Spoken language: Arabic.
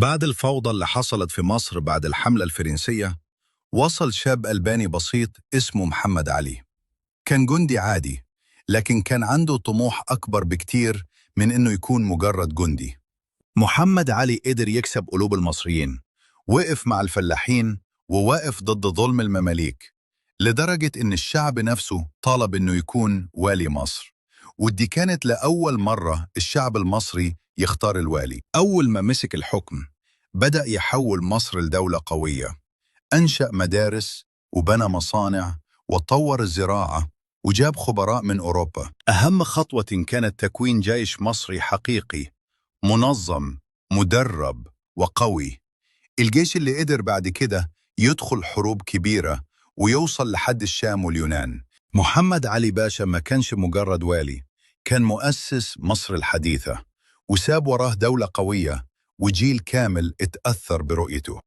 بعد الفوضى اللي حصلت في مصر بعد الحملة الفرنسية، وصل شاب ألباني بسيط اسمه محمد علي. كان جندي عادي، لكن كان عنده طموح أكبر بكتير من إنه يكون مجرد جندي. محمد علي قدر يكسب قلوب المصريين، وقف مع الفلاحين ووقف ضد ظلم المماليك، لدرجة إن الشعب نفسه طالب إنه يكون والي مصر. ودي كانت لأول مرة الشعب المصري يختار الوالي. أول ما مسك الحكم بدأ يحول مصر لدولة قوية، أنشأ مدارس وبنى مصانع وطور الزراعة وجاب خبراء من أوروبا. أهم خطوة كانت تكوين جيش مصري حقيقي، منظم، مدرب وقوي. الجيش اللي قدر بعد كده يدخل حروب كبيرة ويوصل لحد الشام واليونان. محمد علي باشا ما كانش مجرد والي، كان مؤسس مصر الحديثة، وساب وراه دولة قوية وجيل كامل اتأثر برؤيته.